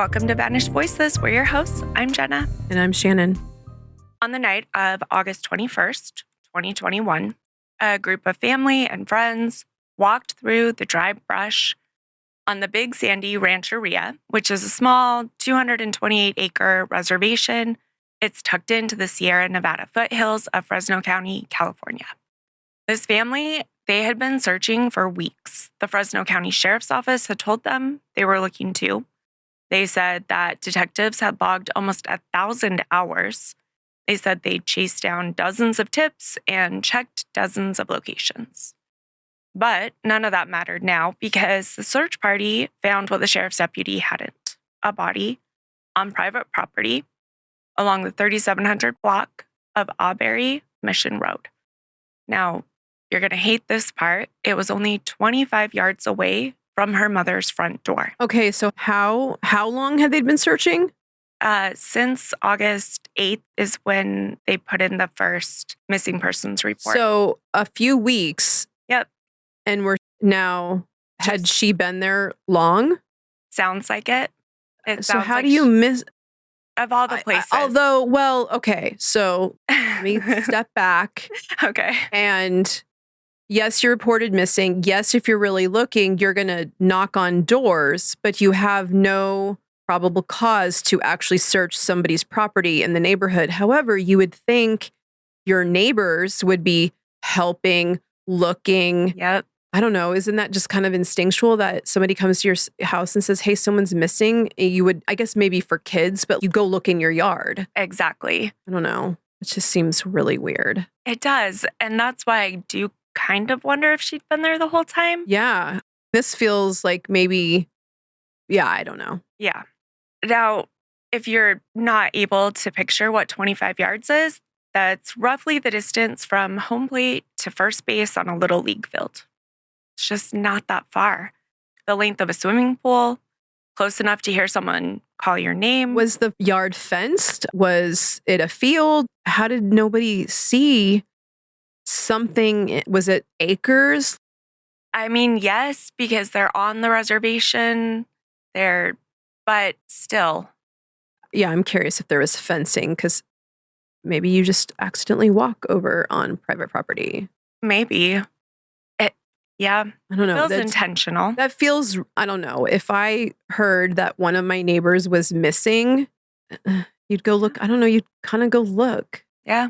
Welcome to Vanished Voices. We're your hosts. I'm Jenna. And I'm Shannon. On the night of August 21st, 2021, a group of family and friends walked through the dry brush on the Big Sandy Rancheria, which is a small 228-acre reservation. It's tucked into the Sierra Nevada foothills of Fresno County, California. This family, they had been searching for weeks. The Fresno County Sheriff's Office had told them they were looking too. They said that detectives had logged almost 1,000 hours. They said they chased down dozens of tips and checked dozens of locations. But none of that mattered now because the search party found what the sheriff's deputy hadn't: a body on private property along the 3700 block of Auberry Mission Road. Now, you're going to hate this part. It was only 25 yards away from her mother's front door. Okay, so how long had they been searching? Since August 8th is when they put in the first missing persons report. So a few weeks. Yep. And had she been there long? Sounds like it. So how do you miss? Of all the places. Okay, so let me step back. Okay. And yes, you're reported missing. Yes, if you're really looking, you're going to knock on doors, but you have no probable cause to actually search somebody's property in the neighborhood. However, you would think your neighbors would be helping, looking. Yep. I don't know. Isn't that just kind of instinctual that somebody comes to your house and says, hey, someone's missing? You would, I guess maybe for kids, but you go look in your yard. Exactly. I don't know. It just seems really weird. It does. And that's why I do kind of wonder if she'd been there the whole time. Yeah. This feels like maybe, I don't know. Yeah. Now, if you're not able to picture what 25 yards is, that's roughly the distance from home plate to first base on a little league field. It's just not that far. The length of a swimming pool, close enough to hear someone call your name. Was the yard fenced? Was it a field? How did nobody see something? Was it acres? I mean, yes, because they're on the reservation. But still. Yeah, I'm curious if there was fencing because maybe you just accidentally walk over on private property. Maybe. Yeah. I don't know. Feels intentional. That feels, I don't know. If I heard that one of my neighbors was missing, you'd go look. I don't know. You'd kind of go look. Yeah.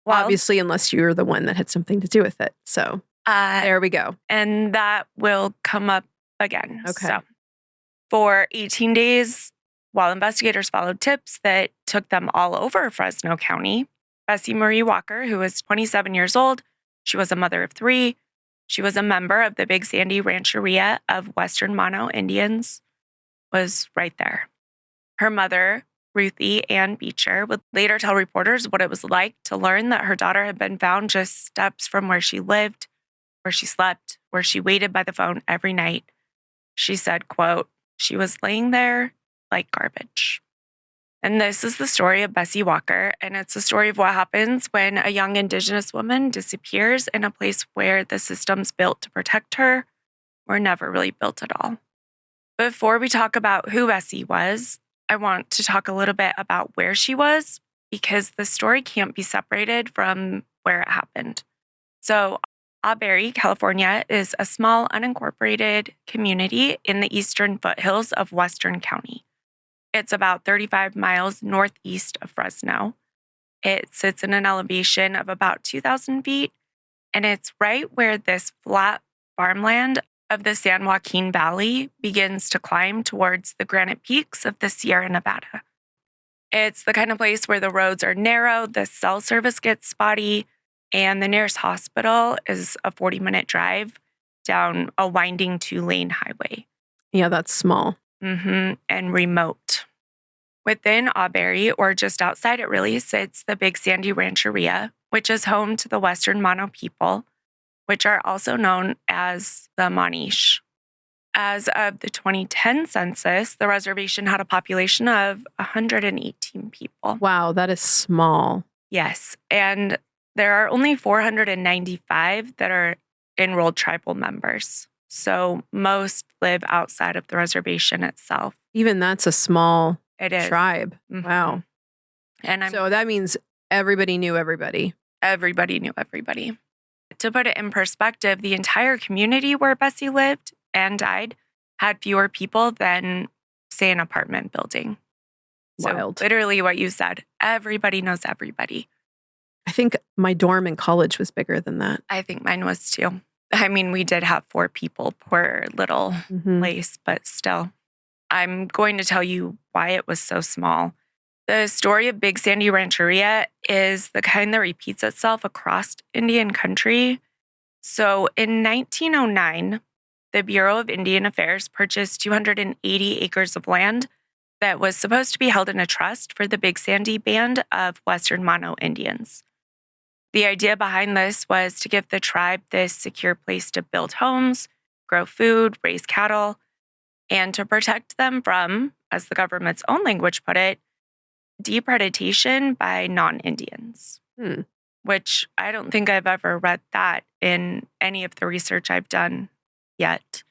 Well, obviously, unless you're the one that had something to do with it. So there we go. And that will come up again. Okay. So for 18 days, while investigators followed tips that took them all over Fresno County, Bessie Marie Walker, who was 27 years old, she was a mother of 3. She was a member of the Big Sandy Rancheria of Western Mono Indians, was right there. Her mother, Ruthie Ann Beecher, would later tell reporters what it was like to learn that her daughter had been found just steps from where she lived, where she slept, where she waited by the phone every night. She said, quote, "She was laying there like garbage." And this is the story of Bessie Walker, and it's a story of what happens when a young Indigenous woman disappears in a place where the systems built to protect her were never really built at all. Before we talk about who Bessie was, I want to talk a little bit about where she was, because the story can't be separated from where it happened. So Auberry, California, is a small unincorporated community in the eastern foothills of Western County. It's about 35 miles northeast of Fresno. It sits in an elevation of about 2,000 feet, and it's right where this flat farmland of the San Joaquin Valley begins to climb towards the granite peaks of the Sierra Nevada. It's the kind of place where the roads are narrow, the cell service gets spotty, and the nearest hospital is a 40-minute drive down a winding 2-lane highway. Yeah, that's small. And remote. Within Auberry, or just outside it really, sits the Big Sandy Rancheria, which is home to the Western Mono people, which are also known as the Manish. As of the 2010 census, the reservation had a population of 118 people. Wow, that is small. Yes, and there are only 495 that are enrolled tribal members. So most live outside of the reservation itself. Even that's a small It is. tribe. Mhm. Wow. And So that means everybody knew everybody. everybody knew everybody. To put it in perspective, the entire community where Bessie lived and died had fewer people than, say, an apartment building. Wild. So literally what you said, everybody knows everybody. I think my dorm in college was bigger than that. I think mine was too. I mean, we did have 4 people per little place, but still. I'm going to tell you why it was so small. The story of Big Sandy Rancheria is the kind that repeats itself across Indian country. So in 1909, the Bureau of Indian Affairs purchased 280 acres of land that was supposed to be held in a trust for the Big Sandy Band of Western Mono Indians. The idea behind this was to give the tribe this secure place to build homes, grow food, raise cattle, and to protect them from, as the government's own language put it, depredation by non-Indians, which I don't think I've ever read that in any of the research I've done yet.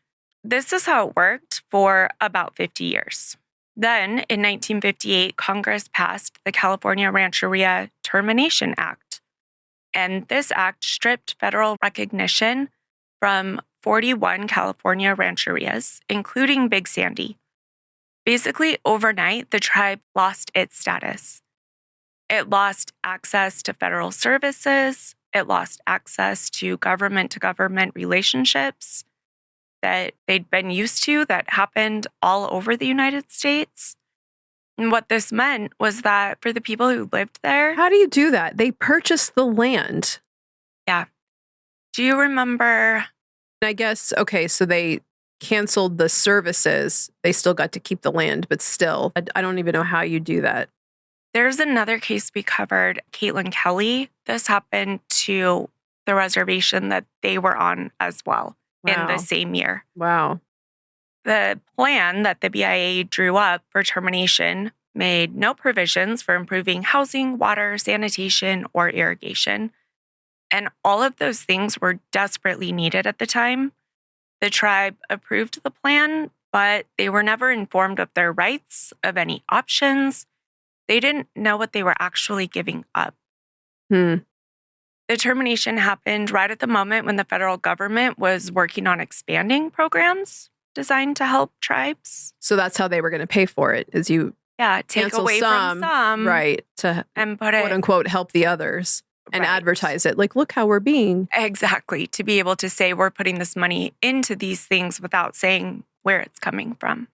This is how it worked for about 50 years. Then, in 1958, Congress passed the California Rancheria Termination Act. And this act stripped federal recognition from 41 California rancherias, including Big Sandy. Basically, overnight, the tribe lost its status. It lost access to federal services. It lost access to government relationships that they'd been used to that happened all over the United States. And what this meant was that for the people who lived there. How do you do that? They purchased the land. Yeah. Do you remember? I guess, okay, so they canceled the services. They still got to keep the land, but still, I don't even know how you do that. There's another case we covered, Caitlin Kelly. This happened to the reservation that they were on as well in the same year. Wow. The plan that the BIA drew up for termination made no provisions for improving housing, water, sanitation, or irrigation. And all of those things were desperately needed at the time. The tribe approved the plan, but they were never informed of their rights, of any options. They didn't know what they were actually giving up. The termination happened right at the moment when the federal government was working on expanding programs designed to help tribes. So that's how they were going to pay for it, is you take away from some, right, to and put it, quote unquote, help the others and right. advertise it. Like, look how we're being. Exactly. To be able to say we're putting this money into these things without saying where it's coming from.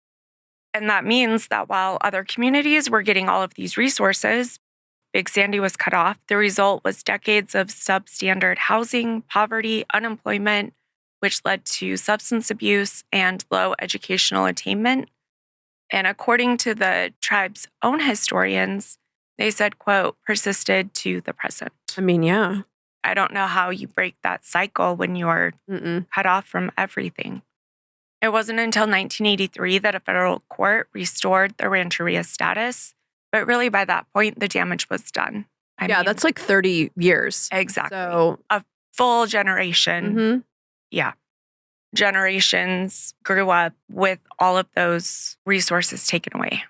And that means that while other communities were getting all of these resources, Big Sandy was cut off. The result was decades of substandard housing, poverty, unemployment, which led to substance abuse and low educational attainment. And according to the tribe's own historians, they said, quote, persisted to the present. I mean, yeah. I don't know how you break that cycle when you're cut off from everything. It wasn't until 1983 that a federal court restored the rancheria status. But really, by that point, the damage was done. I mean, that's like 30 years. Exactly. So a full generation. Yeah. Generations grew up with all of those resources taken away.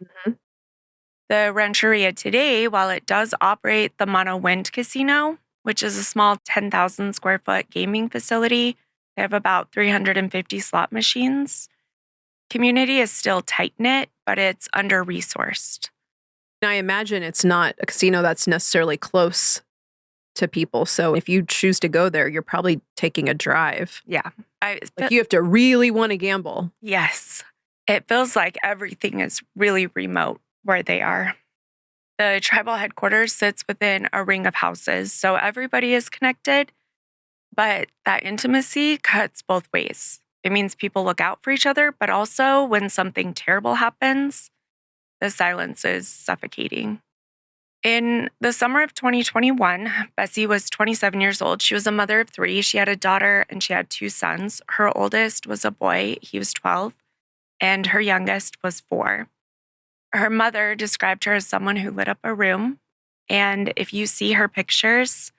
The rancheria today, while it does operate the Mono Wind Casino, which is a small 10,000 square foot gaming facility, they have about 350 slot machines. Community is still tight-knit, but it's under-resourced. I imagine it's not a casino that's necessarily close to people. So if you choose to go there, you're probably taking a drive. Yeah. You have to really want to gamble. Yes. It feels like everything is really remote where they are. The tribal headquarters sits within a ring of houses, so everybody is connected, but that intimacy cuts both ways. It means people look out for each other, but also when something terrible happens, the silence is suffocating. In the summer of 2021, Bessie was 27 years old. She was a mother of 3. She had a daughter and she had 2 sons. Her oldest was a boy. He was 12. And her youngest was 4. Her mother described her as someone who lit up a room. And if you see her pictures,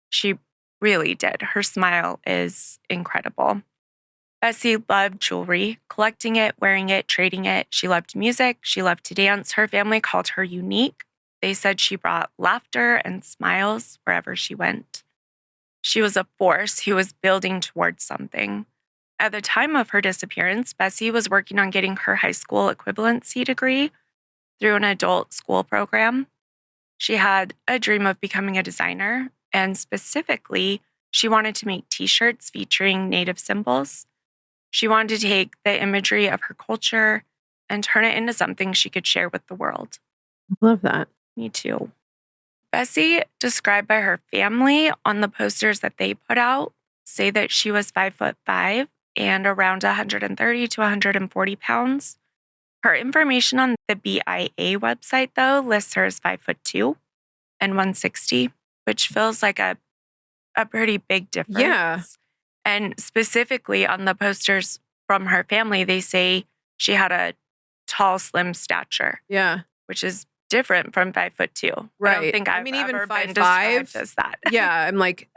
she really did. Her smile is incredible. Bessie loved jewelry, collecting it, wearing it, trading it. She loved music. She loved to dance. Her family called her unique. They said she brought laughter and smiles wherever she went. She was a force who was building towards something. At the time of her disappearance, Bessie was working on getting her high school equivalency degree through an adult school program. She had a dream of becoming a designer, and specifically, she wanted to make t-shirts featuring Native symbols. She wanted to take the imagery of her culture and turn it into something she could share with the world. Love that. Me too. Bessie, described by her family on the posters that they put out, say that she was 5'5" and around 130 to 140 pounds. Her information on the BIA website, though, lists her as 5'2" and 160, which feels like a pretty big difference. Yeah. And specifically on the posters from her family, they say she had a tall, slim stature. Yeah. Which is different from 5'2". Right. I don't think I've even ever been 5'5" described as that. Yeah, I'm like,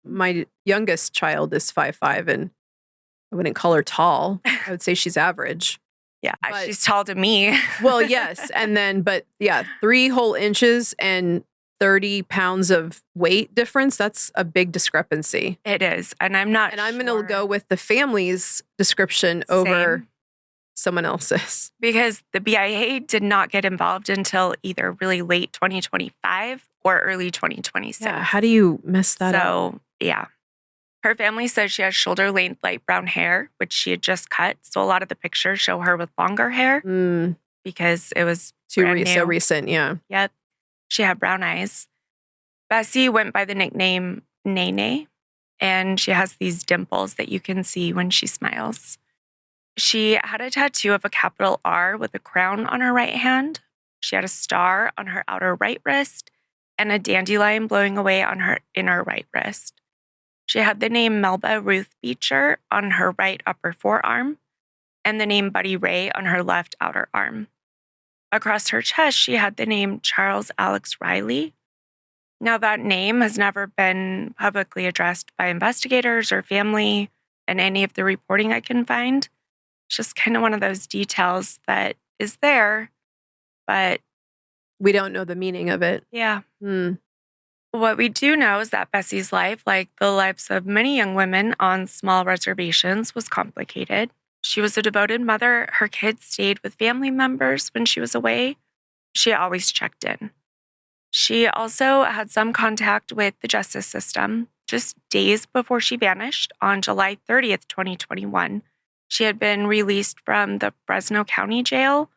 my youngest child is 5'5", and I wouldn't call her tall. I would say she's average. Yeah, But- she's tall to me. Well, yes. And then, but yeah, 3 whole inches and 30 pounds of weight difference. That's a big discrepancy. It is. And I'm not And I'm sure. going to go with the family's description over someone else's. Because the BIA did not get involved until either really late 2025 or early 2026. Yeah. How do you mess that up? So, yeah. Her family says she has shoulder-length light brown hair, which she had just cut. So a lot of the pictures show her with longer hair because it was So brand new. recent, yeah. Yep. She had brown eyes. Bessie went by the nickname Nene, and she has these dimples that you can see when she smiles. She had a tattoo of a capital R with a crown on her right hand. She had a star on her outer right wrist and a dandelion blowing away on her inner right wrist. She had the name Melba Ruth Beecher on her right upper forearm and the name Buddy Ray on her left outer arm. Across her chest, she had the name Charles Alex Riley. Now, that name has never been publicly addressed by investigators or family in any of the reporting I can find. It's just kind of one of those details that is there, but We don't know the meaning of it. yeah. What we do know is that Bessie's life, like the lives of many young women on small reservations, was complicated. She was a devoted mother. Her kids stayed with family members when she was away. She always checked in. She also had some contact with the justice system. Just days before she vanished, on July 30th, 2021, she had been released from the Fresno County Jail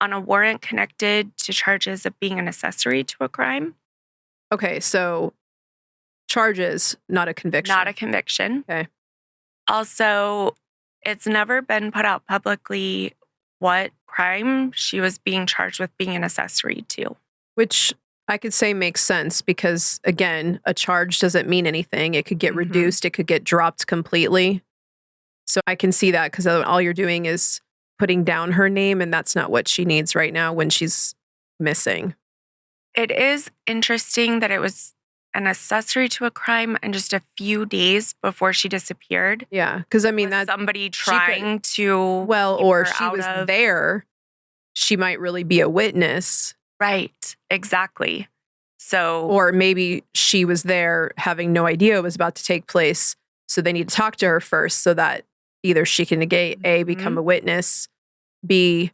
on a warrant connected to charges of being an accessory to a crime. Okay, so charges, not a conviction. Not a conviction. Okay. Also, it's never been put out publicly what crime she was being charged with being an accessory to. Which I could say makes sense because, again, a charge doesn't mean anything. It could get reduced. It could get dropped completely. So I can see that because all you're doing is putting down her name, and that's not what she needs right now when she's missing. It is interesting that it was an accessory to a crime and just a few days before she disappeared. Yeah, because I mean, Was that somebody trying to well, keep or her she out was of- there. She might really be a witness. Right, exactly. So, Or maybe she was there having no idea it was about to take place. So they need to talk to her first so that either she can negate A, become a witness, B,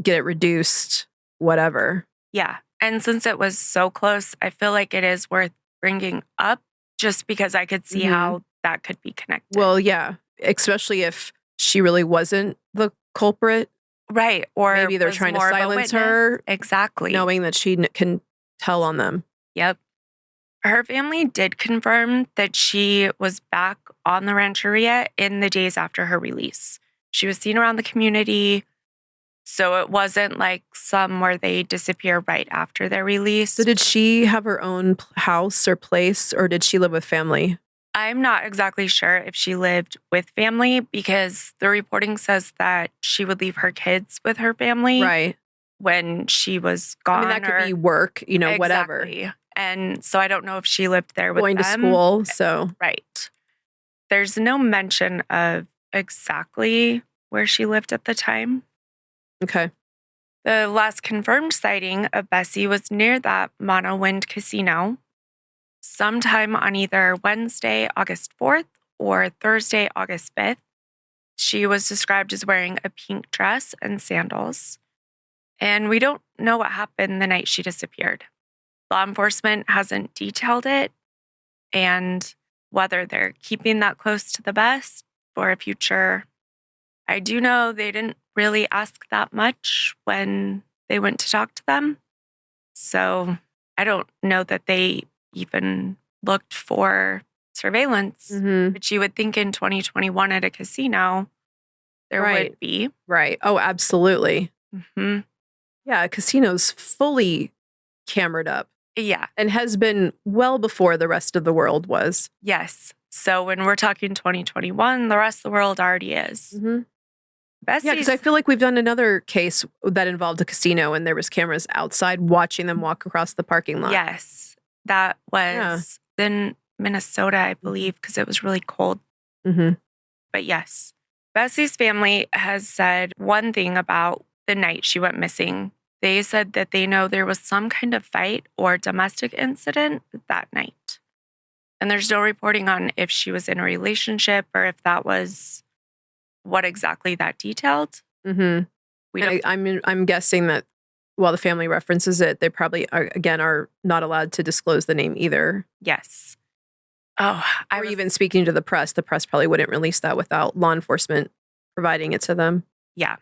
get it reduced, whatever. yeah. And since it was so close, I feel like it is worth bringing up just because I could see how that could be connected. Well, yeah, especially if she really wasn't the culprit. right. Or Maybe they're was trying to more of a silence witness. her, Exactly. knowing that she can tell on them. Yep. Her family did confirm that she was back on the rancheria in the days after her release. She was seen around the community. So it wasn't like some where they disappear right after their release. So did she have her own house or place, or did she live with family? I'm not exactly sure if she lived with family because the reporting says that she would leave her kids with her family Right. when she was gone. I mean, that could be work, whatever. Exactly. And so I don't know if she lived there with Going to them. school. So Right. There's no mention of exactly where she lived at the time. Okay. The last confirmed sighting of Bessie was near that Mono-Wind casino sometime on either Wednesday, August 4th or Thursday, August 5th. She was described as wearing a pink dress and sandals. And we don't know what happened the night she disappeared. Law enforcement hasn't detailed it, and whether they're keeping that close to the vest for a future. I do know they didn't really ask that much when they went to talk to them. So I don't know that they even looked for surveillance. Mm-hmm. But you would think in 2021 at a casino, there would be. Right. Oh, absolutely. Mm-hmm. Yeah, a casino's fully cameraed up. Yeah. And has been well before the rest of the world was. Yes. So when we're talking 2021, the rest of the world already is. Mm-hmm. Bessie's, Yeah, because I feel like we've done another case that involved a casino and there was cameras outside watching them walk across the parking lot. Yes. That was in Minnesota, I believe, because it was really cold. Mm-hmm. But yes, Bessie's family has said one thing about the night she went missing. They said that they know there was some kind of fight or domestic incident that night. And there's no reporting on if she was in a relationship or if that was what exactly that detailed. Mm-hmm. I'm guessing that while the family references it, they probably are not allowed to disclose the name either. Yes. Oh, even speaking to the press probably wouldn't release that without law enforcement providing it to them. Yeah.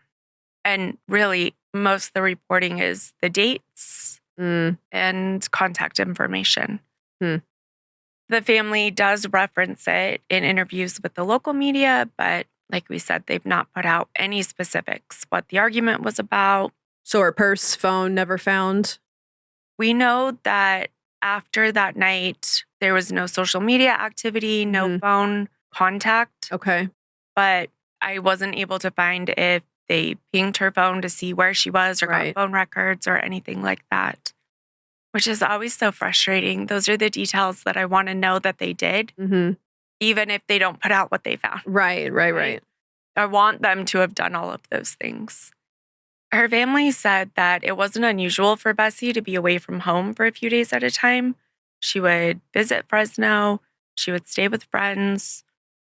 And really, most of the reporting is the dates and contact information. The family does reference it in interviews with the local media, but like we said, they've not put out any specifics, what the argument was about. So her purse, phone, never found? We know that after that night, there was no social media activity, no phone contact. Okay. But I wasn't able to find if they pinged her phone to see where she was or got phone records or anything like that, which is always so frustrating. Those are the details that I want to know that they did, even if they don't put out what they found. Right. I want them to have done all of those things. Her family said that it wasn't unusual for Bessie to be away from home for a few days at a time. She would visit Fresno. She would stay with friends,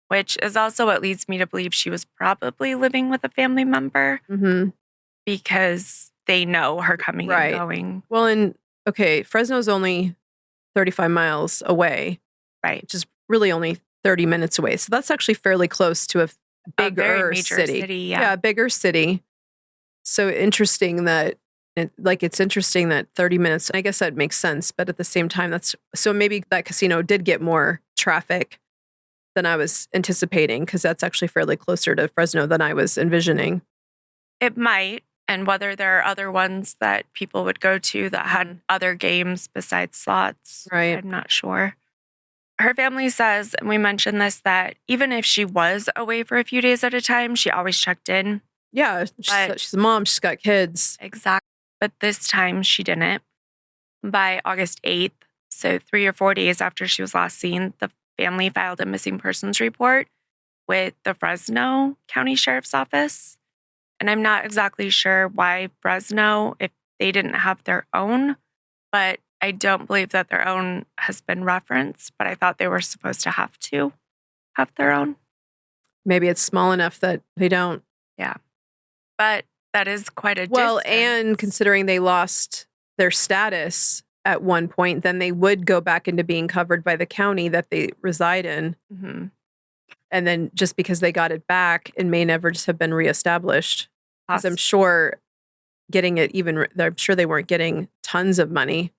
which is also what leads me to believe she was probably living with a family member because they know her coming and going. Well, Fresno's only 35 miles away, which is really only 30 minutes away. So that's actually fairly close to a bigger city. Yeah, a bigger city. So interesting that it's interesting that 30 minutes, I guess that makes sense. But at the same time, so maybe that casino did get more traffic than I was anticipating, because that's actually fairly closer to Fresno than I was envisioning. It might. And whether there are other ones that people would go to that had other games besides slots, I'm not sure. Her family says, and we mentioned this, that even if she was away for a few days at a time, she always checked in. Yeah, she's a mom. She's got kids. Exactly. But this time she didn't. By August 8th, so 3 or 4 days after she was last seen, the family filed a missing persons report with the Fresno County Sheriff's Office. And I'm not exactly sure why Fresno, if they didn't have their own, but I don't believe that their own has been referenced, but I thought they were supposed to have their own. Maybe it's small enough that they don't. Yeah. But that is quite a distance. Well, and considering they lost their status at one point, then they would go back into being covered by the county that they reside in. And then just because they got it back, it may never just have been reestablished. Because I'm sure I'm sure they weren't getting tons of money.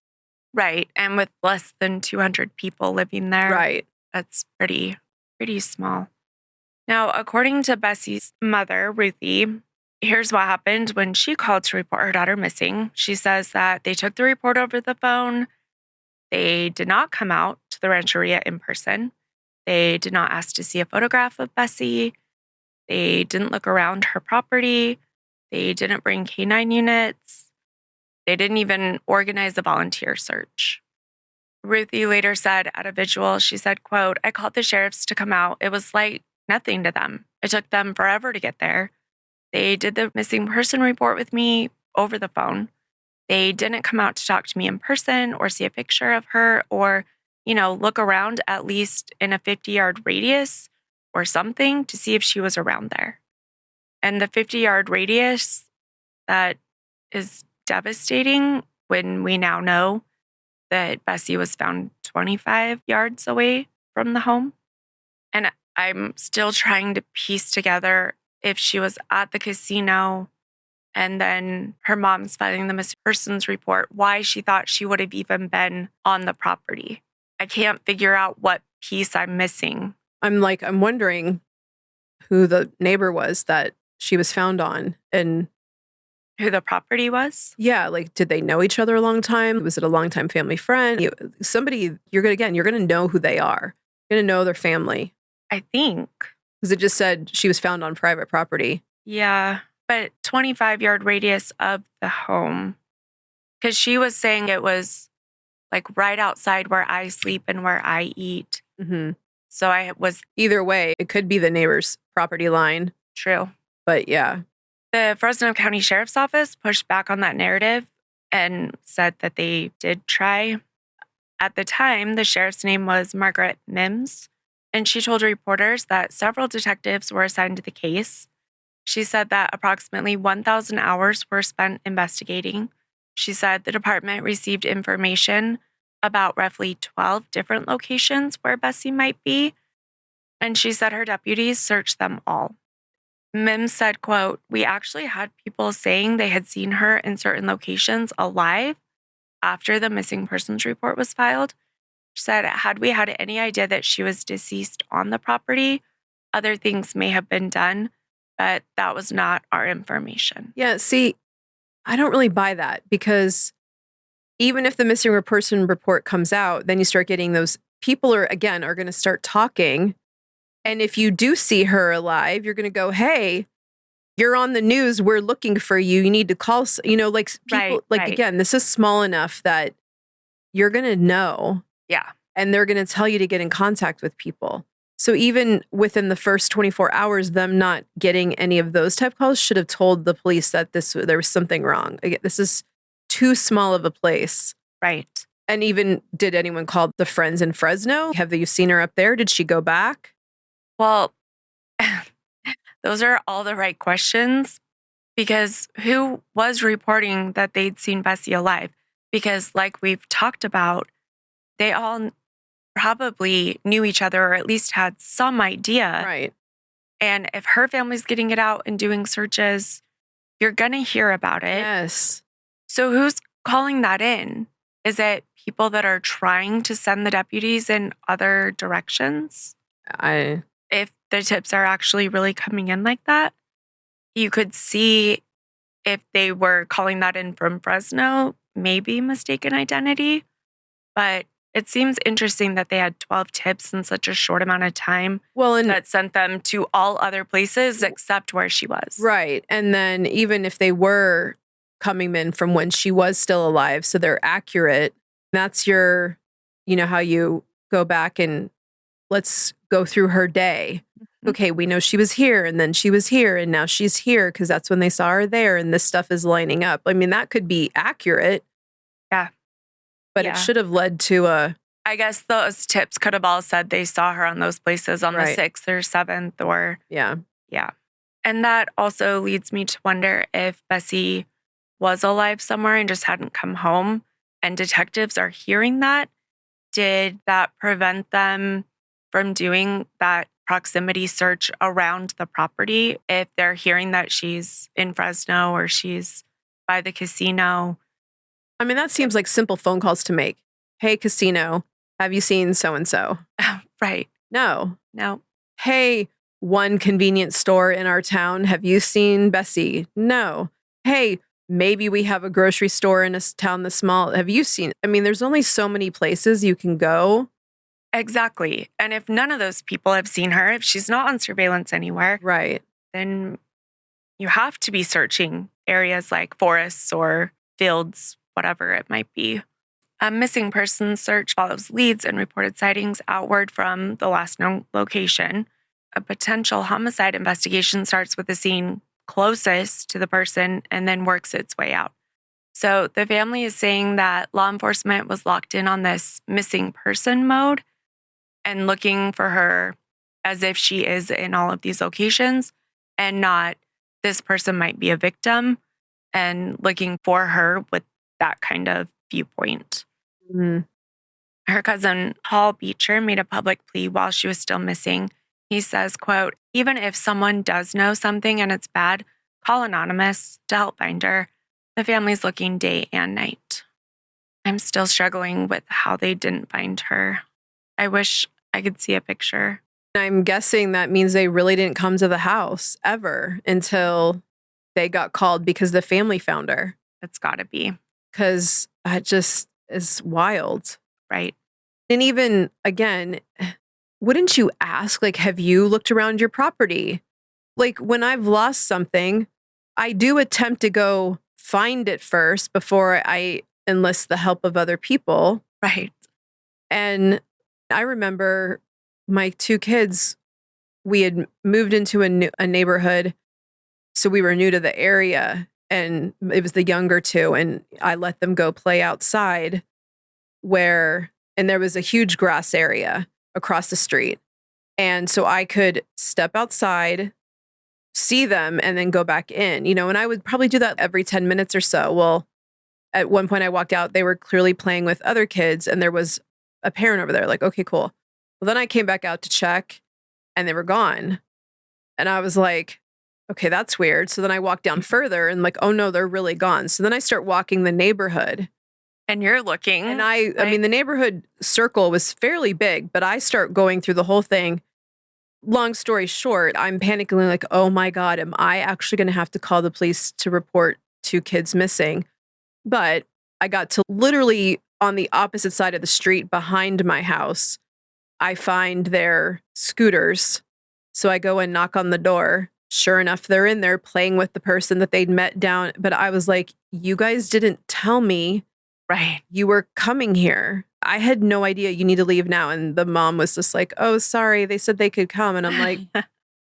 Right. And with less than 200 people living there. Right. That's pretty small. Now, according to Bessie's mother, Ruthie, here's what happened when she called to report her daughter missing. She says that they took the report over the phone. They did not come out to the rancheria in person. They did not ask to see a photograph of Bessie. They didn't look around her property. They didn't bring canine units. They didn't even organize a volunteer search. Ruthie later said at a vigil, she said, quote, "I called the sheriffs to come out. It was like nothing to them. It took them forever to get there. They did the missing person report with me over the phone. They didn't come out to talk to me in person or see a picture of her or, look around at least in a 50-yard radius or something to see if she was around there." And the 50-yard radius, that is devastating when we now know that Bessie was found 25 yards away from the home. And I'm still trying to piece together if she was at the casino and then her mom's filing the missing persons report, why she thought she would have even been on the property. I can't figure out what piece I'm missing. I'm wondering who the neighbor was that she was found on and Who the property was? yeah, did they know each other a long time? Was it a longtime family friend? Somebody, you're going to know who they are. You're going to know their family. I think. Because it just said she was found on private property. Yeah, but 25-yard radius of the home. Because she was saying it was right outside where I sleep and where I eat. Mm-hmm. So I was... Either way, it could be the neighbor's property line. True. But yeah. The Fresno County Sheriff's Office pushed back on that narrative and said that they did try. At the time, the sheriff's name was Margaret Mims, and she told reporters that several detectives were assigned to the case. She said that approximately 1,000 hours were spent investigating. She said the department received information about roughly 12 different locations where Bessie might be, and she said her deputies searched them all. Mims said, quote, "We actually had people saying they had seen her in certain locations alive after the missing persons report was filed." She said, "Had we had any idea that she was deceased on the property, other things may have been done, but that was not our information." Yeah, see, I don't really buy that because even if the missing person report comes out, then you start getting those people are going to start talking. And if you do see her alive, you're going to go, "Hey, you're on the news. We're looking for you. You need to call." People Right. again, this is small enough that you're going to know. Yeah. And they're going to tell you to get in contact with people. So even within the first 24 hours, them not getting any of those type calls should have told the police that there was something wrong. Again, this is too small of a place. Right. And even, did anyone call the friends in Fresno? Have you seen her up there? Did she go back? Well, those are all the right questions because who was reporting that they'd seen Bessie alive? Because like we've talked about, they all probably knew each other or at least had some idea. Right. And if her family's getting it out and doing searches, you're going to hear about it. Yes. So who's calling that in? Is it people that are trying to send the deputies in other directions? If the tips are actually really coming in like that, you could see if they were calling that in from Fresno, maybe mistaken identity. But it seems interesting that they had 12 tips in such a short amount of time that sent them to all other places except where she was. Right. And then even if they were coming in from when she was still alive, so they're accurate, that's your, how you go back and let's go through her day. Mm-hmm. Okay, we know she was here and then she was here and now she's here because that's when they saw her there and this stuff is lining up. I mean, that could be accurate. Yeah. But it should have led to I guess those tips could have all said they saw her on those places on the 6th or 7th or... Yeah. Yeah. And that also leads me to wonder if Bessie was alive somewhere and just hadn't come home and detectives are hearing that. Did that prevent them from doing that proximity search around the property if they're hearing that she's in Fresno or she's by the casino? I mean, that seems like simple phone calls to make. "Hey, casino, have you seen so-and-so?" Right. No. "Hey, one convenience store in our town, have you seen Bessie?" No. "Hey, maybe we have a grocery store in a town this small. Have you seen?" I mean, there's only so many places you can go. Exactly. And if none of those people have seen her, if she's not on surveillance anywhere, right, then you have to be searching areas like forests or fields, whatever it might be. A missing person search follows leads and reported sightings outward from the last known location. A potential homicide investigation starts with the scene closest to the person and then works its way out. So the family is saying that law enforcement was locked in on this missing person mode and looking for her as if she is in all of these locations and not this person might be a victim and looking for her with that kind of viewpoint. Mm. Her cousin, Paul Beecher, made a public plea while she was still missing. He says, quote, even if someone does know something and it's bad, call Anonymous to help find her. The family's looking day and night. I'm still struggling with how they didn't find her. I wish I could see a picture. I'm guessing that means they really didn't come to the house ever until they got called because the family found her. It's got to be. Because that just is wild. Right. And even, again, wouldn't you ask, like, have you looked around your property? Like, when I've lost something, I do attempt to go find it first before I enlist the help of other people. Right. And I remember my two kids, we had moved into a neighborhood, so we were new to the area, and it was the younger two, and I let them go play outside and there was a huge grass area across the street. And so I could step outside, see them, and then go back in, and I would probably do that every 10 minutes or so. Well, at one point I walked out, they were clearly playing with other kids, and there was a parent over there, like, okay, cool. Well, then I came back out to check, and they were gone. And I was like, okay, that's weird. So then I walked down further and like, oh no, they're really gone. So then I start walking the neighborhood. And you're looking. And I mean, the neighborhood circle was fairly big, but I start going through the whole thing. Long story short, I'm panicking like, oh my God, am I actually going to have to call the police to report two kids missing? But I got to literally on the opposite side of the street behind my house. I find their scooters. So I go and knock on the door. Sure enough, they're in there playing with the person that they'd met down. But I was like, you guys didn't tell me. Right. You were coming here. I had no idea you need to leave now. And the mom was just like, oh, sorry. They said they could come. And I'm like,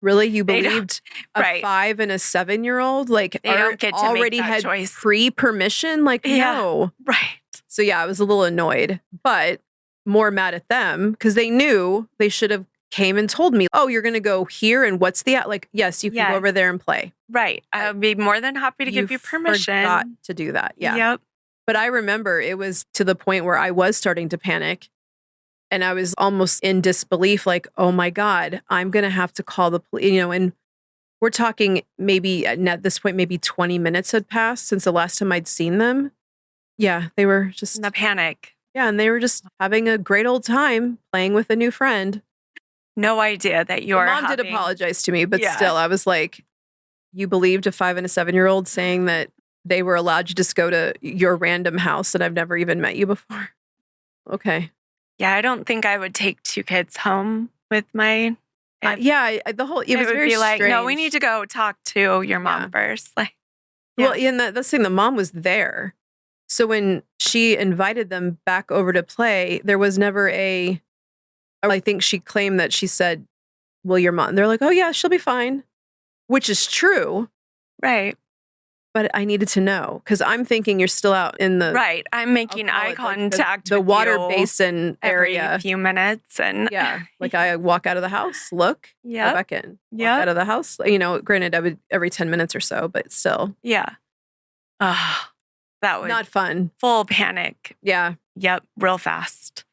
really? You believed a 5 and a 7-year-old? Like, they don't get to already make that had choice. Pre-permission? Like, no. Right. So yeah, I was a little annoyed, but more mad at them because they knew they should have came and told me, oh, you're going to go here. And what's like, yes, you can go over there and play. Right. I would be more than happy to give you permission. Forgot to do that. Yeah. Yep. But I remember it was to the point where I was starting to panic and I was almost in disbelief, like, oh my God, I'm going to have to call the police, and we're talking maybe at this point, maybe 20 minutes had passed since the last time I'd seen them. Yeah, they were just in the panic. Yeah, and they were just having a great old time playing with a new friend. No idea that your mom did apologize to me, but still, I was like, you believed a 5 and a 7-year-old saying that they were allowed to just go to your random house and I've never even met you before. Okay. Yeah, I don't think I would take two kids home with my. It was very be like, strange. no, we need to go talk to your mom first. Like, well, and that's the thing. The mom was there, so when she invited them back over to play, there was never I think she claimed that she said, "Will your mom?" They're like, "Oh yeah, she'll be fine," which is true, right? But I needed to know because I'm thinking you're still out in the right. I'm making eye contact the with water you basin area every few minutes, and like I walk out of the house, look, go back in, walk out of the house. Granted, I would every 10 minutes or so, but still, that was not fun. Full panic. Yeah. Yep. Real fast.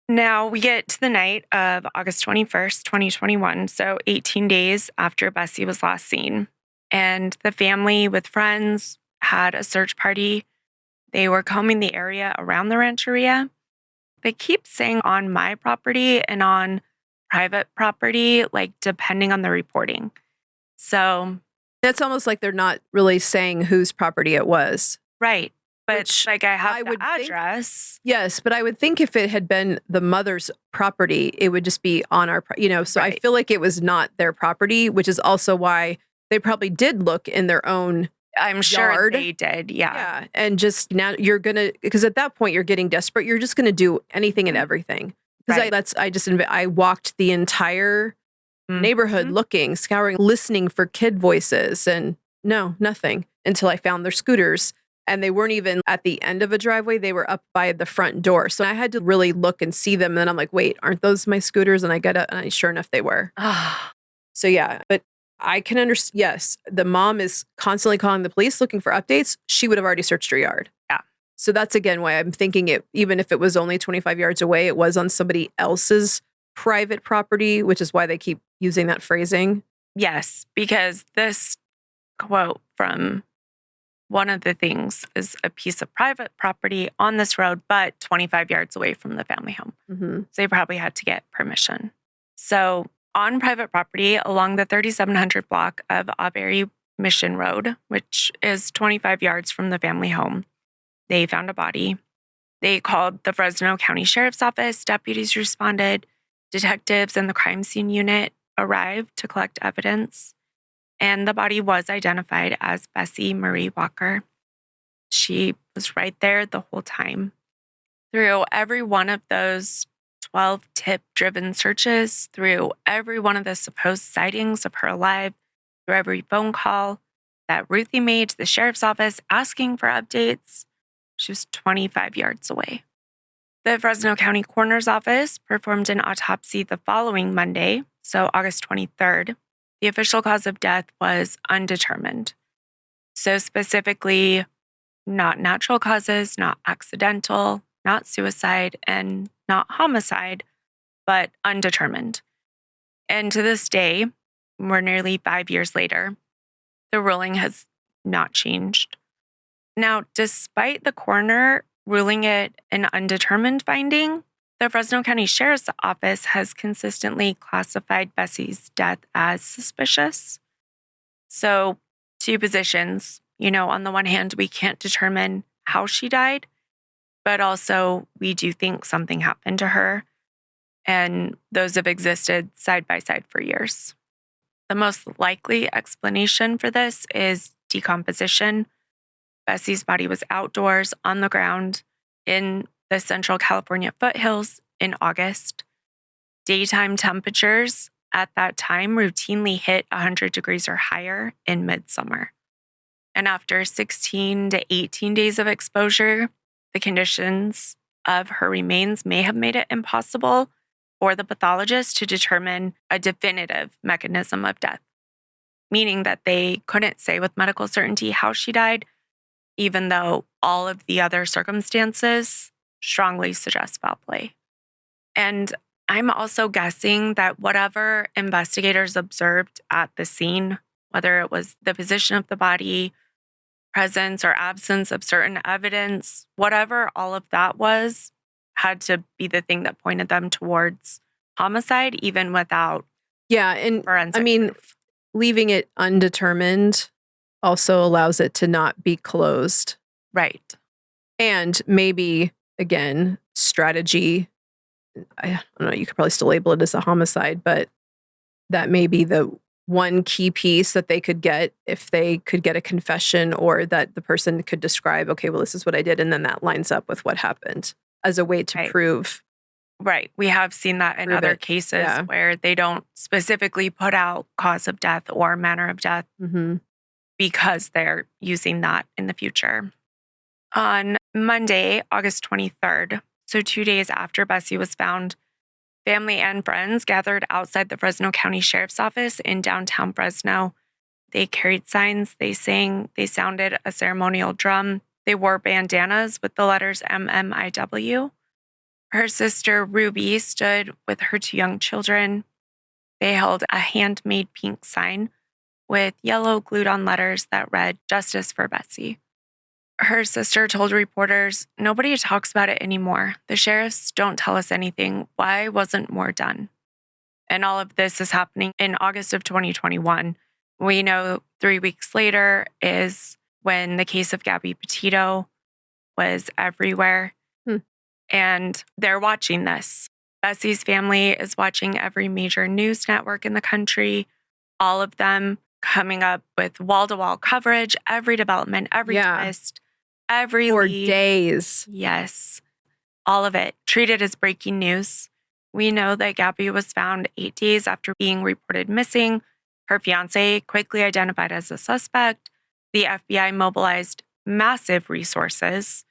Now we get to the night of August 21st, 2021. So 18 days after Bessie was last seen. And the family with friends had a search party. They were combing the area around the rancheria. They keep saying on my property and on private property, like depending on the reporting. So it's almost like they're not really saying whose property it was. Right. But I have the address. Yes, but I would think if it had been the mother's property, it would just be on our, so I feel like it was not their property, which is also why they probably did look in their own I'm sure yard. they did. Yeah. Yeah. And just now because at that point you're getting desperate. You're just going to do anything and everything. Because Right. I walked the entire neighborhood Mhm. looking, scouring, listening for kid voices, and no, nothing until I found their scooters. And they weren't even at the end of a driveway. They were up by the front door. So I had to really look and see them. And then I'm like, wait, aren't those my scooters? And I get up and sure enough, they were. Ah, So yeah, but I can understand. Yes, the mom is constantly calling the police looking for updates. She would have already searched her yard. yeah. So that's again why I'm thinking even if it was only 25 yards away, it was on somebody else's private property, which is why they keep using that phrasing. Yes, because this quote from one of the things is a piece of private property on this road, but 25 yards away from the family home. Mm-hmm. So they probably had to get permission. So on private property along the 3700 block of Auberry Mission Road, which is 25 yards from the family home, they found a body. They called the Fresno County Sheriff's Office. Deputies responded. Detectives and the crime scene unit arrived to collect evidence. And the body was identified as Bessie Marie Walker. She was right there the whole time. Through every one of those 12 tip-driven searches, through every one of the supposed sightings of her alive, through every phone call that Ruthie made to the sheriff's office asking for updates, she was 25 yards away. The Fresno County Coroner's Office performed an autopsy the following Monday, so August 23rd. The official cause of death was undetermined. So specifically, not natural causes, not accidental, not suicide, and not homicide, but undetermined. And to this day, we're nearly 5 years later, the ruling has not changed. Now, despite the coroner ruling it an undetermined finding, the Fresno County Sheriff's Office has consistently classified Bessie's death as suspicious. So, two positions. On the one hand, we can't determine how she died, but also we do think something happened to her. And those have existed side by side for years. The most likely explanation for this is decomposition. Bessie's body was outdoors on the ground in the Central California foothills in August. Daytime temperatures at that time routinely hit 100 degrees or higher in midsummer. And after 16 to 18 days of exposure, the conditions of her remains may have made it impossible for the pathologist to determine a definitive mechanism of death, meaning that they couldn't say with medical certainty how she died, even though all of the other circumstances strongly suggest foul play. And I'm also guessing that whatever investigators observed at the scene, whether it was the position of the body, presence or absence of certain evidence, whatever all of that was, had to be the thing that pointed them towards homicide, even without forensic proof. Leaving it undetermined also allows it to not be closed. Right. And maybe, again, strategy. I don't know, you could probably still label it as a homicide, but that may be the one key piece that they could get if they could get a confession or that the person could describe, okay, well, this is what I did. And then that lines up with what happened as a way to prove. Right. We have seen that in other cases where they don't specifically put out cause of death or manner of death because they're using that in the future. On Monday, August 23rd, so 2 days after Bessie was found, family and friends gathered outside the Fresno County Sheriff's Office in downtown Fresno. They carried signs, they sang, they sounded a ceremonial drum. They wore bandanas with the letters MMIW. Her sister, Ruby, stood with her 2 young children. They held a handmade pink sign with yellow glued-on letters that read, "Justice for Bessie." Her sister told reporters, "Nobody talks about it anymore. The sheriffs don't tell us anything. Why wasn't more done?" And all of this is happening in August of 2021. We know 3 weeks later is when the case of Gabby Petito was everywhere. And they're watching this. Bessie's family is watching every major news network in the country. All of them coming up with wall-to-wall coverage, every development, every twist, every for lead. days. Yes, all of it treated as breaking news. We know that Gabby was found 8 days after being reported missing. Her fiance quickly identified as a suspect. The FBI mobilized massive resources.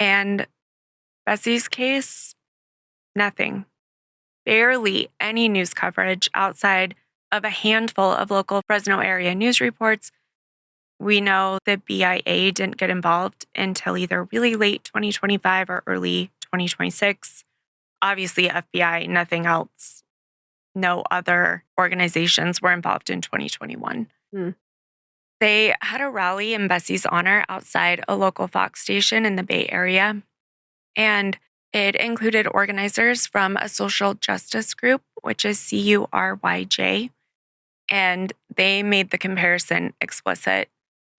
And Bessie's case, nothing. Barely any news coverage outside of a handful of local Fresno area news reports. We know the BIA didn't get involved until either really late 2025 or early 2026. Obviously, FBI, nothing else. No other organizations were involved in 2021. They had a rally in Bessie's honor outside a local Fox station in the Bay Area. And it included organizers from a social justice group, which is CURYJ. And they made the comparison explicit.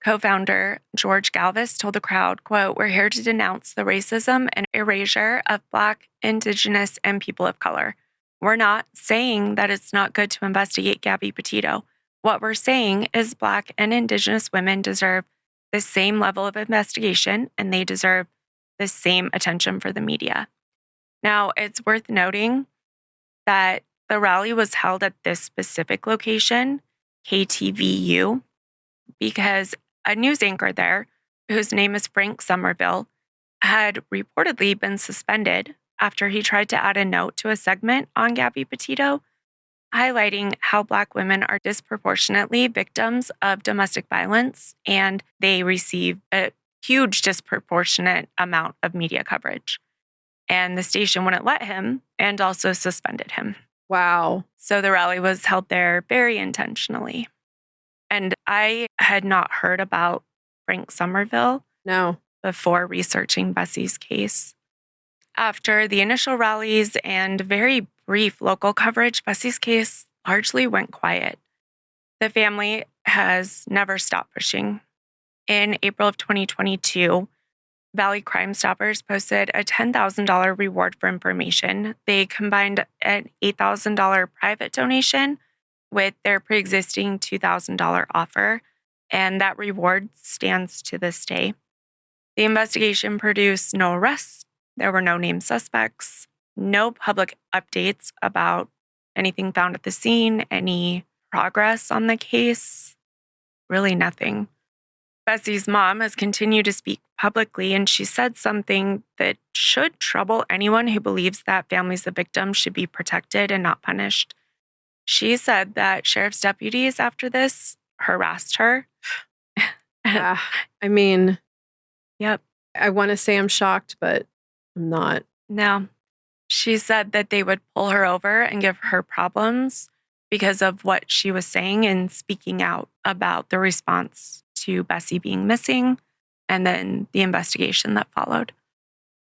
Co-founder George Galvis told the crowd, quote, "We're here to denounce the racism and erasure of Black, Indigenous, and people of color. We're not saying that it's not good to investigate Gabby Petito. What we're saying is Black and Indigenous women deserve the same level of investigation, and they deserve the same attention for the media." Now, it's worth noting that the rally was held at this specific location, KTVU, because a news anchor there, whose name is Frank Somerville, had reportedly been suspended after he tried to add a note to a segment on Gabby Petito, highlighting how Black women are disproportionately victims of domestic violence, and they receive a huge disproportionate amount of media coverage. And the station wouldn't let him and also suspended him. Wow. So the rally was held there very intentionally. And I had not heard about Frank Somerville before researching Bessie's case. After the initial rallies and very brief local coverage, Bessie's case largely went quiet. The family has never stopped pushing. In April of 2022, Valley Crime Stoppers posted a $10,000 reward for information. They combined an $8,000 private donation with their pre-existing $2,000 offer, and that reward stands to this day. The investigation produced no arrests. There were no named suspects, no public updates about anything found at the scene, any progress on the case, really nothing. Bessie's mom has continued to speak publicly, and she said something that should trouble anyone who believes that families of victims should be protected and not punished. She said that sheriff's deputies after this harassed her. I mean, yep. I want to say I'm shocked, but I'm not. No. She said that they would pull her over and give her problems because of what she was saying and speaking out about the response to Bessie being missing and then the investigation that followed.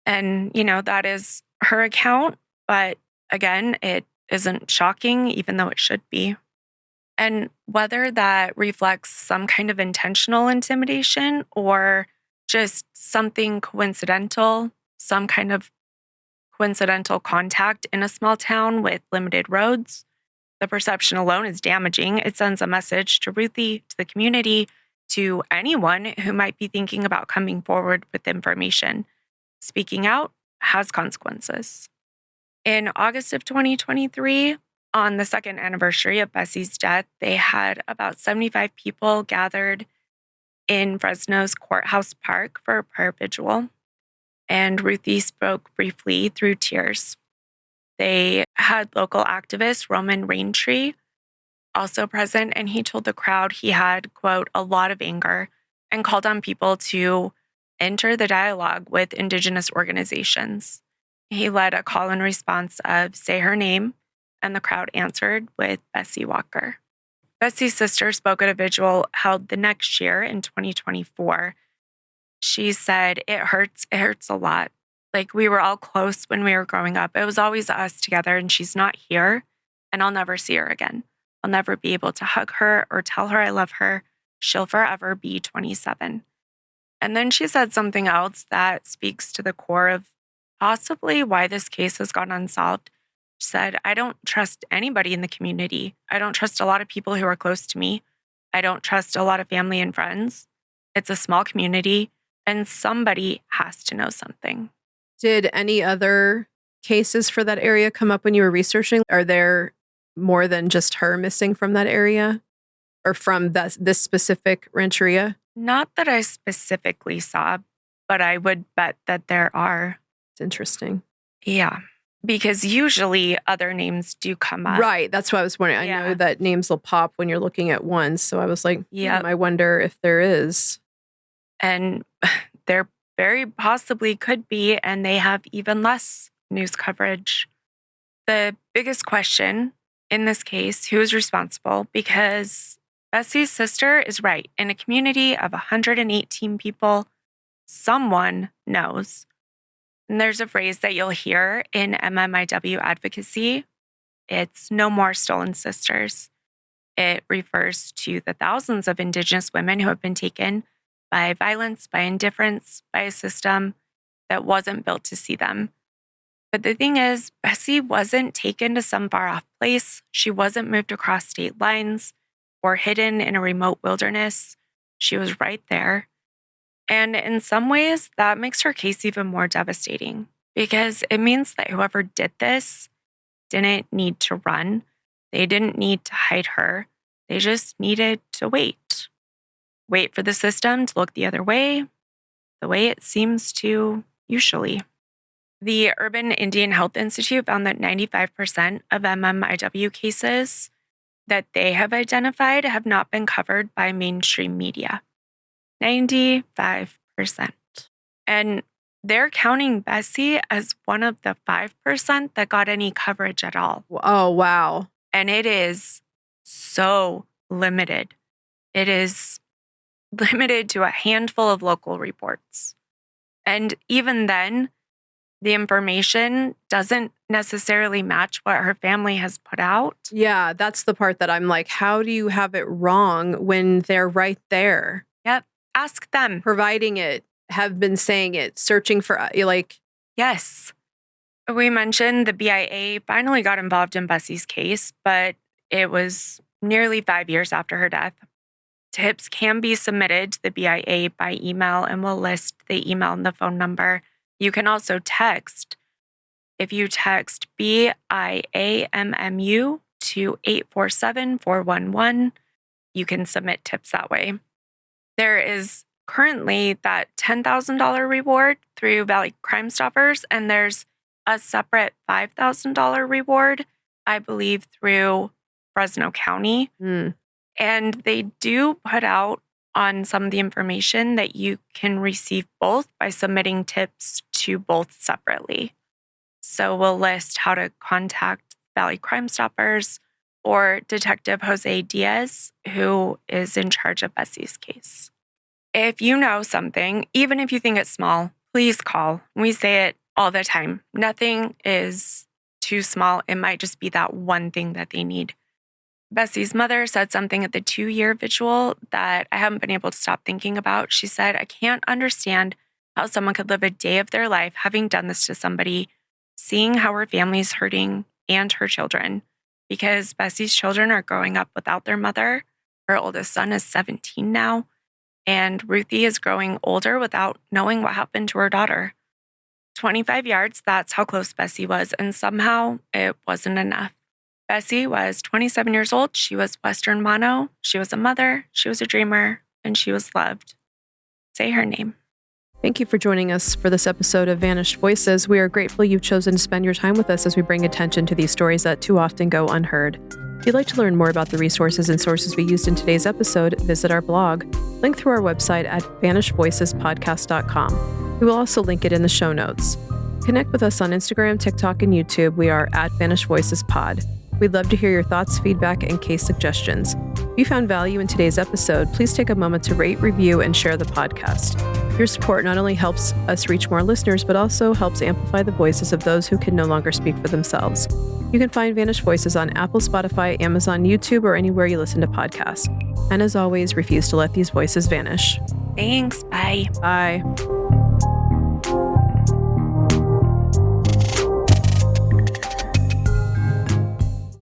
And, that is her account. But again, it isn't shocking, even though it should be. And whether that reflects some kind of intentional intimidation or just something coincidental, some kind of coincidental contact in a small town with limited roads, the perception alone is damaging. It sends a message to Ruthie, to the community, to anyone who might be thinking about coming forward with information. Speaking out has consequences. In August of 2023, on the second anniversary of Bessie's death, they had about 75 people gathered in Fresno's Courthouse Park for a prayer vigil. And Ruthie spoke briefly through tears. They had local activist Roman Raintree also present, and he told the crowd he had, quote, a lot of anger and called on people to enter the dialogue with Indigenous organizations. He led a call and response of say her name, and the crowd answered with Bessie Walker. Bessie's sister spoke at a vigil held the next year in 2024. She said, it hurts a lot. Like, we were all close when we were growing up. It was always us together, and she's not here, and I'll never see her again. I'll never be able to hug her or tell her I love her. She'll forever be 27. And then she said something else that speaks to the core of possibly why this case has gone unsolved. She said, I don't trust anybody in the community. I don't trust a lot of people who are close to me. I don't trust a lot of family and friends. It's a small community, and somebody has to know something. Did any other cases for that area come up when you were researching? Are there more than just her missing from that area or from this specific rancheria? Not that I specifically saw, but I would bet that there are. It's interesting. Yeah, because usually other names do come up. Right. That's what I was wondering. Yeah. I know that names will pop when you're looking at one. So I was like, Yep. I wonder if there is. And there very possibly could be, and they have even less news coverage. The biggest question in this case, who is responsible? Because Bessie's sister is right. In a community of 118 people, someone knows. And there's a phrase that you'll hear in MMIW advocacy. It's no more stolen sisters. It refers to the thousands of Indigenous women who have been taken by violence, by indifference, by a system that wasn't built to see them. But the thing is, Bessie wasn't taken to some far off place. She wasn't moved across state lines or hidden in a remote wilderness. She was right there. And in some ways, that makes her case even more devastating because it means that whoever did this didn't need to run. They didn't need to hide her. They just needed to wait. Wait for the system to look the other way, the way it seems to usually. The Urban Indian Health Institute found that 95% of MMIW cases that they have identified have not been covered by mainstream media. 95%. And they're counting Bessie as one of the 5% that got any coverage at all. Oh, wow. And it is so limited. It is limited to a handful of local reports. And even then, the information doesn't necessarily match what her family has put out. Yeah, that's the part that I'm like, how do you have it wrong when they're right there? Yep. Ask them. Providing it, have been saying it, searching for, like. Yes. We mentioned the BIA finally got involved in Bessie's case, but it was nearly 5 years after her death. Tips can be submitted to the BIA by email, and we'll list the email and the phone number. You can also text. If you text BIAMMU to 847-411, you can submit tips that way. There is currently that $10,000 reward through Valley Crime Stoppers, and there's a separate $5,000 reward, I believe, through Fresno County. And they do put out on some of the information that you can receive both by submitting tips to both separately. So we'll list how to contact Valley Crime Stoppers or Detective Jose Diaz, who is in charge of Bessie's case. If you know something, even if you think it's small, please call. We say it all the time. Nothing is too small. It might just be that one thing that they need. Bessie's mother said something at the 2-year vigil that I haven't been able to stop thinking about. She said, I can't understand how someone could live a day of their life having done this to somebody, seeing how her family's hurting and her children, because Bessie's children are growing up without their mother. Her oldest son is 17 now, and Ruthie is growing older without knowing what happened to her daughter. 25 yards, that's how close Bessie was, and somehow it wasn't enough. Bessie was 27 years old. She was Western Mono. She was a mother. She was a dreamer, and she was loved. Say her name. Thank you for joining us for this episode of Vanished Voices. We are grateful you've chosen to spend your time with us as we bring attention to these stories that too often go unheard. If you'd like to learn more about the resources and sources we used in today's episode, visit our blog. Link through our website at vanishedvoicespodcast.com. We will also link it in the show notes. Connect with us on Instagram, TikTok, and YouTube. We are at Vanished Voices Pod. We'd love to hear your thoughts, feedback, and case suggestions. If you found value in today's episode, please take a moment to rate, review, and share the podcast. Your support not only helps us reach more listeners, but also helps amplify the voices of those who can no longer speak for themselves. You can find Vanished Voices on Apple, Spotify, Amazon, YouTube, or anywhere you listen to podcasts. And as always, refuse to let these voices vanish. Thanks. Bye. Bye.